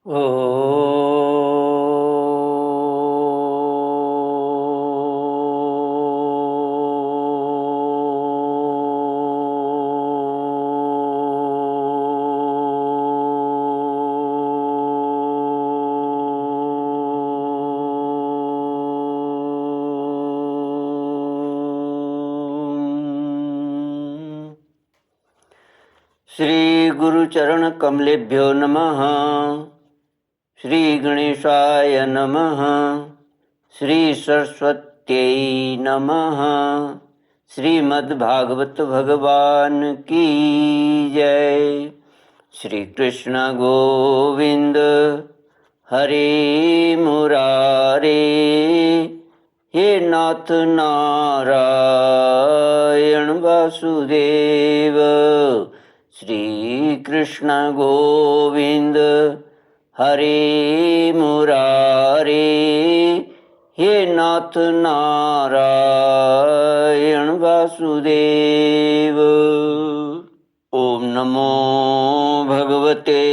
ओ श्री गुरुचरण कमलेभ्यो नमः। श्री गणेशाय नमः। श्री सरस्वत्यै नमः। श्रीमद्भागवत भगवान की जय। श्री कृष्ण गोविंद हरे मुरारे, हे नाथ नारायण वासुदेव। श्री कृष्ण गोविंद हरे मुरारे, हे नाथ नारायण वासुदेव। ओम नमो भगवते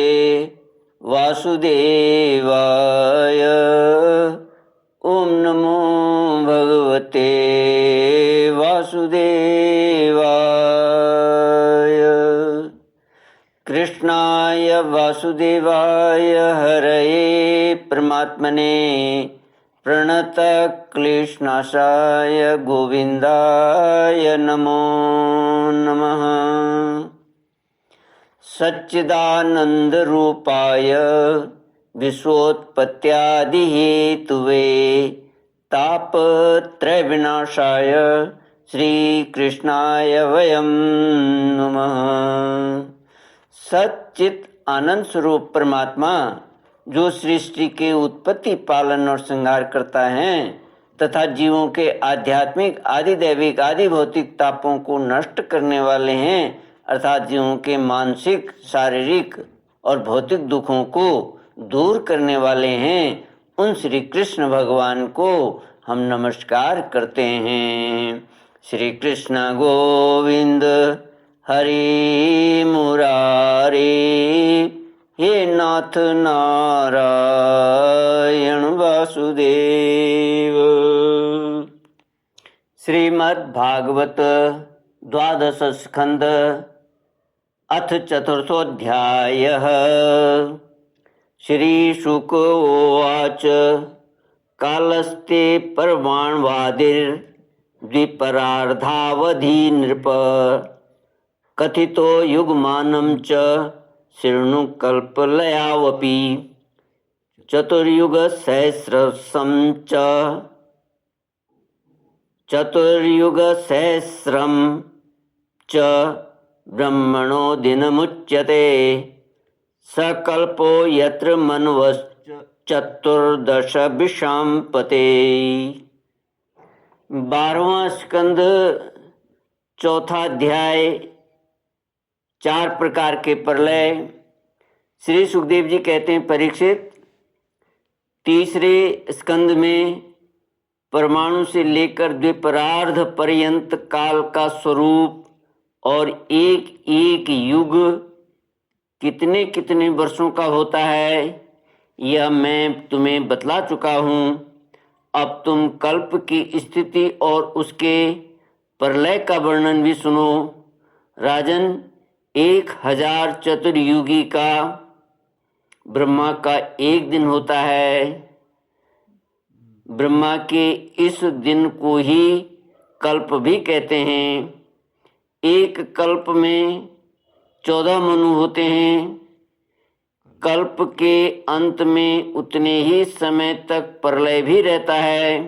वासुदेवाय। ओम नमो भगवते वासुदेवाय। कृष्णाय वासुदेवाय हरये परमात्मने प्रणतक्लेशनाशाय गोविन्दाय नमो नमः। सच्चिदानन्दरूपाय विश्वोत्पत्त्यादिहेतुवे तापत्रयविनाशाय श्रीकृष्णाय वयं नमः। सच्चित आनंद स्वरूप परमात्मा जो सृष्टि के उत्पत्ति, पालन और संहार करता है तथा जीवों के आध्यात्मिक, आदि दैविक, आदि भौतिक तापों को नष्ट करने वाले हैं, अर्थात जीवों के मानसिक, शारीरिक और भौतिक दुखों को दूर करने वाले हैं, उन श्री कृष्ण भगवान को हम नमस्कार करते हैं। श्री कृष्ण गोविंद हरे मुरारे, हे नाथ नारायण वासुदेव। श्रीमद्भागवत द्वादश स्कंद अथ चतुर्थोऽध्यायः। श्रीशुक उवाच कालस्ते पर्वाण्वादिर्द्विपरार्धावधि नृप, कथितो युगमानं च शृणु कल्पलयावपि, चतुर्युगसहस्रं च ब्रह्मणो दिनमुच्यते, सकल्पो यत्र मनवश्चतुर्दशभिषाम्पते। 12वां स्कंद, चौथा अध्याय। 4 प्रकार के प्रलय। श्री सुखदेव जी कहते हैं, परीक्षित, तीसरे स्कंद में परमाणु से लेकर द्विपरार्ध पर्यंत काल का स्वरूप और एक एक युग कितने कितने वर्षों का होता है, यह मैं तुम्हें बतला चुका हूँ। अब तुम कल्प की स्थिति और उसके प्रलय का वर्णन भी सुनो। राजन, 1000 चतुर्युगी का ब्रह्मा का एक दिन होता है। ब्रह्मा के इस दिन को ही कल्प भी कहते हैं। एक कल्प में 14 मनु होते हैं। कल्प के अंत में उतने ही समय तक प्रलय भी रहता है।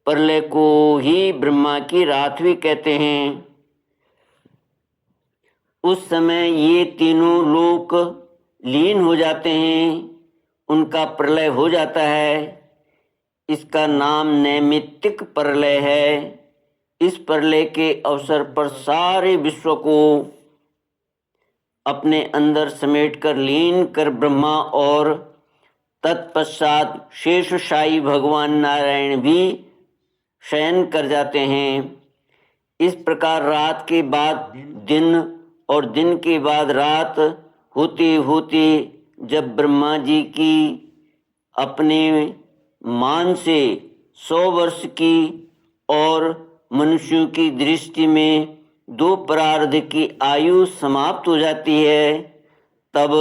प्रलय को ही ब्रह्मा की रात भी कहते हैं। उस समय ये तीनों लोक लीन हो जाते हैं, उनका प्रलय हो जाता है। इसका नाम नैमित्तिक प्रलय है। इस प्रलय के अवसर पर सारे विश्व को अपने अंदर समेटकर लीन कर ब्रह्मा और तत्पश्चात शेषशायी भगवान नारायण भी शयन कर जाते हैं। इस प्रकार रात के बाद दिन और दिन के बाद रात होती होती जब ब्रह्मा जी की अपने मान से 100 वर्ष की और मनुष्यों की दृष्टि में 2 प्रारब्ध की आयु समाप्त हो जाती है, तब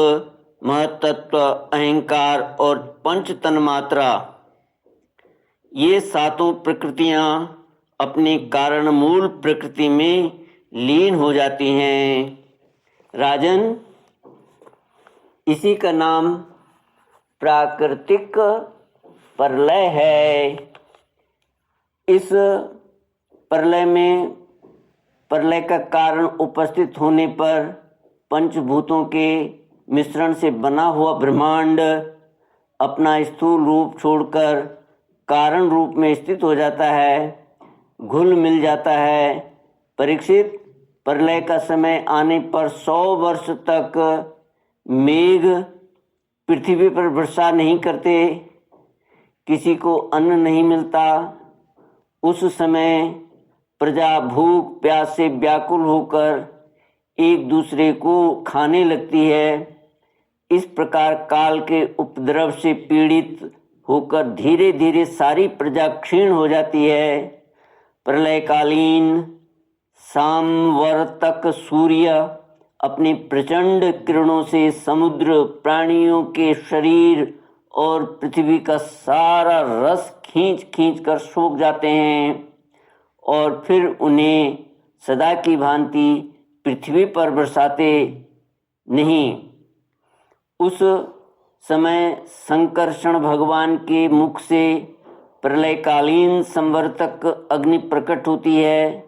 महत्त्व, अहंकार और पंच तन्मात्रा, ये 7 प्रकृतियां अपने कारण मूल प्रकृति में लीन हो जाती हैं। राजन, इसी का नाम प्राकृतिक प्रलय है। इस प्रलय में प्रलय का कारण उपस्थित होने पर पंचभूतों के मिश्रण से बना हुआ ब्रह्मांड अपना स्थूल रूप छोड़कर कारण रूप में स्थित हो जाता है, घुल मिल जाता है। परीक्षित, प्रलय का समय आने पर 100 वर्ष तक मेघ पृथ्वी पर वर्षा नहीं करते, किसी को अन्न नहीं मिलता। उस समय प्रजा भूख प्यास से व्याकुल होकर एक दूसरे को खाने लगती है। इस प्रकार काल के उपद्रव से पीड़ित होकर धीरे धीरे सारी प्रजा क्षीण हो जाती है। प्रलयकालीन सामवर्तक सूर्य अपने प्रचंड किरणों से समुद्र, प्राणियों के शरीर और पृथ्वी का सारा रस खींच खींच कर सोख जाते हैं और फिर उन्हें सदा की भांति पृथ्वी पर बरसाते नहीं। उस समय संकर्षण भगवान के मुख से प्रलयकालीन संवर्तक अग्नि प्रकट होती है।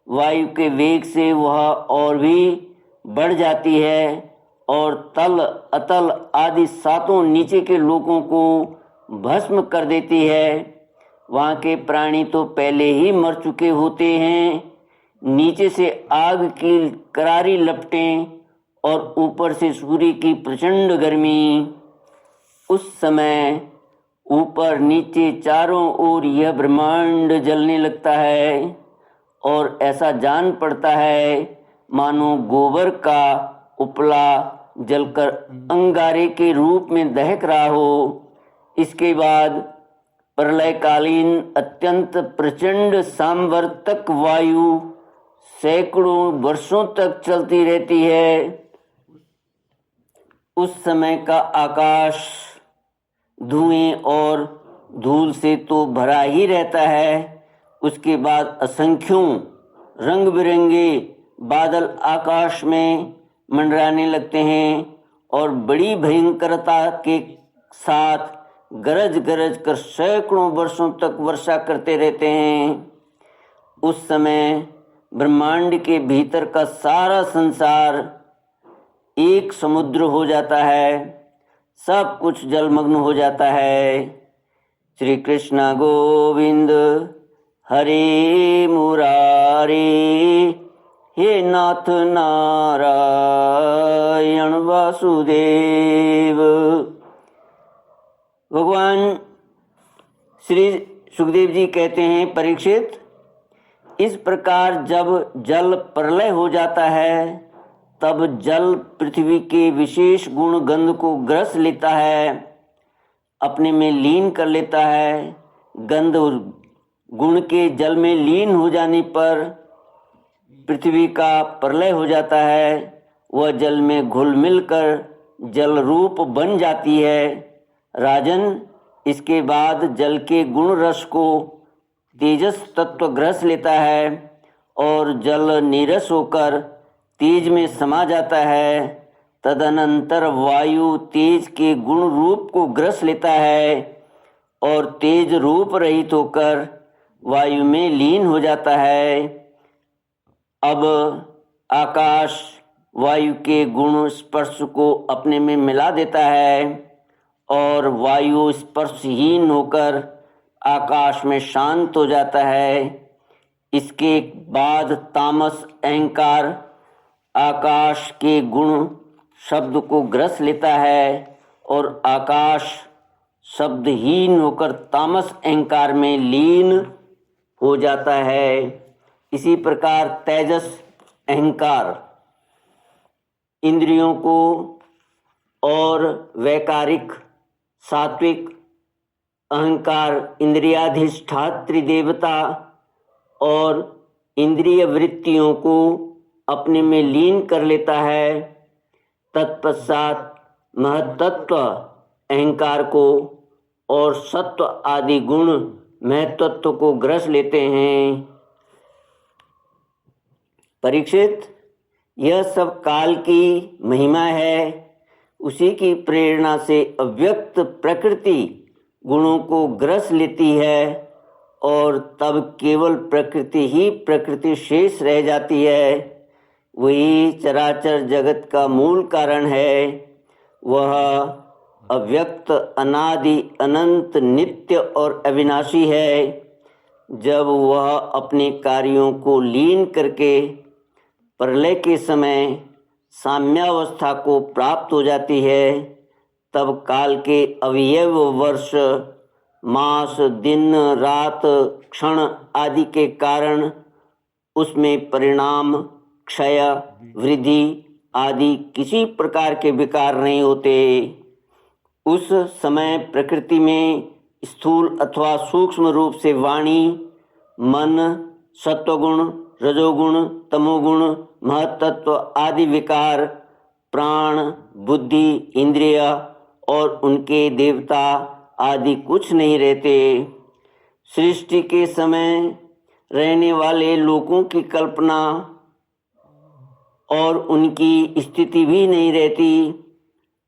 वायु के वेग से वह और भी बढ़ जाती है और तल अतल आदि 7 नीचे के लोगों को भस्म कर देती है। वहाँ के प्राणी तो पहले ही मर चुके होते हैं। नीचे से आग की करारी लपटें और ऊपर से सूर्य की प्रचंड गर्मी। उस समय ऊपर नीचे चारों ओर यह ब्रह्मांड जलने लगता है और ऐसा जान पड़ता है मानो गोबर का उपला जलकर अंगारे के रूप में दहक रहा हो। इसके बाद प्रलयकालीन अत्यंत प्रचंड सामवर्तक वायु सैकड़ों वर्षों तक चलती रहती है। उस समय का आकाश धुएं और धूल से तो भरा ही रहता है। उसके बाद असंख्यों रंग बिरंगे बादल आकाश में मंडराने लगते हैं और बड़ी भयंकरता के साथ गरज गरज कर सैकड़ों वर्षों तक वर्षा करते रहते हैं। उस समय ब्रह्मांड के भीतर का सारा संसार एक समुद्र हो जाता है, सब कुछ जलमग्न हो जाता है। श्री कृष्ण गोविंद हरे मुरारी, हे नाथ नारायण वासुदेव। भगवान श्री सुखदेव जी कहते हैं, परीक्षित, इस प्रकार जब जल प्रलय हो जाता है तब जल पृथ्वी के विशेष गुण गंध को ग्रस लेता है, अपने में लीन कर लेता है। गंध गुण के जल में लीन हो जाने पर पृथ्वी का प्रलय हो जाता है। वह जल में घुल मिलकर जल रूप बन जाती है। राजन, इसके बाद जल के गुण रस को तेजस तत्व ग्रस लेता है और जल नीरस होकर तेज में समा जाता है। तदनंतर वायु तेज के गुण रूप को ग्रस लेता है और तेज रूप रहित होकर वायु में लीन हो जाता है। अब आकाश वायु के गुण स्पर्श को अपने में मिला देता है और वायु स्पर्शहीन होकर आकाश में शांत हो जाता है। इसके बाद तामस अहंकार आकाश के गुण शब्द को ग्रस लेता है और आकाश शब्दहीन होकर तामस अहंकार में लीन हो जाता है। इसी प्रकार तेजस अहंकार इंद्रियों को और वैकारिक, सात्विक, अहंकार इंद्रियाधिष्ठात्री देवता और इंद्रिय वृत्तियों को अपने में लीन कर लेता है। तत्पश्चात महत्त्व अहंकार को और सत्व आदि गुण महत्त्व को ग्रस लेते हैं। परीक्षित, यह सब काल की महिमा है। उसी की प्रेरणा से अव्यक्त प्रकृति गुणों को ग्रस लेती है और तब केवल प्रकृति ही प्रकृति शेष रह जाती है। वही चराचर जगत का मूल कारण है। वह अव्यक्त, अनादि, अनंत, नित्य और अविनाशी है। जब वह अपने कार्यों को लीन करके प्रलय के समय साम्यावस्था को प्राप्त हो जाती है, तब काल के अवयव वर्ष, मास, दिन, रात, क्षण आदि के कारण उसमें परिणाम, क्षय, वृद्धि आदि किसी प्रकार के विकार नहीं होते। उस समय प्रकृति में स्थूल अथवा सूक्ष्म रूप से वाणी, मन, सत्वगुण, रजोगुण, तमोगुण, महत्त्व आदि विकार, प्राण, बुद्धि, इंद्रिय और उनके देवता आदि कुछ नहीं रहते। सृष्टि के समय रहने वाले लोगों की कल्पना और उनकी स्थिति भी नहीं रहती।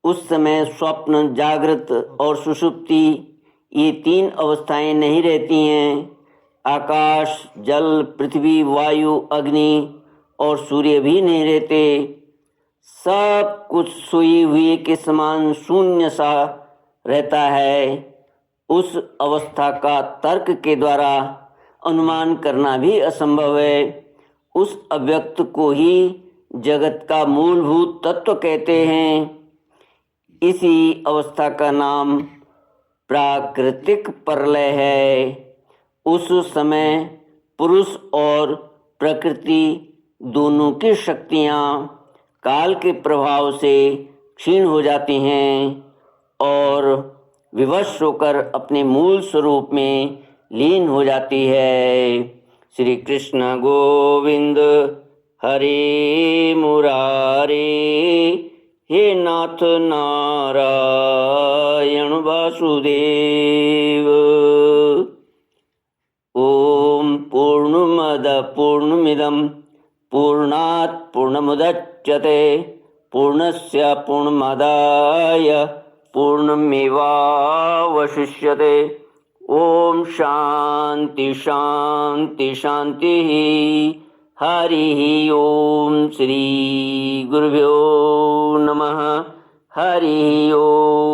उस समय स्वप्न, जागृत और सुषुप्ति ये तीन अवस्थाएं नहीं रहती हैं। आकाश, जल, पृथ्वी, वायु, अग्नि और सूर्य भी नहीं रहते। सब कुछ सोए हुए के समान शून्य सा रहता है। उस अवस्था का तर्क के द्वारा अनुमान करना भी असंभव है। उस अव्यक्त को ही जगत का मूलभूत तत्व कहते हैं। इसी अवस्था का नाम प्राकृतिक प्रलय है। उस समय पुरुष और प्रकृति दोनों की शक्तियाँ काल के प्रभाव से क्षीण हो जाती हैं और विवश होकर अपने मूल स्वरूप में लीन हो जाती है। श्री कृष्ण गोविंद हरे मुरारे, हे नाथ नारायण वासुदेव। ओम पूर्णमद पूर्णमिदं पूर्णात् पूर्णमुदच्यते पूर्णस्य पूर्णमादाय पूर्णमेवावशिष्यते। ओम शांति शांति शांति। हरि ओम। श्री गुरुभ्यो नमः। हरि ओम।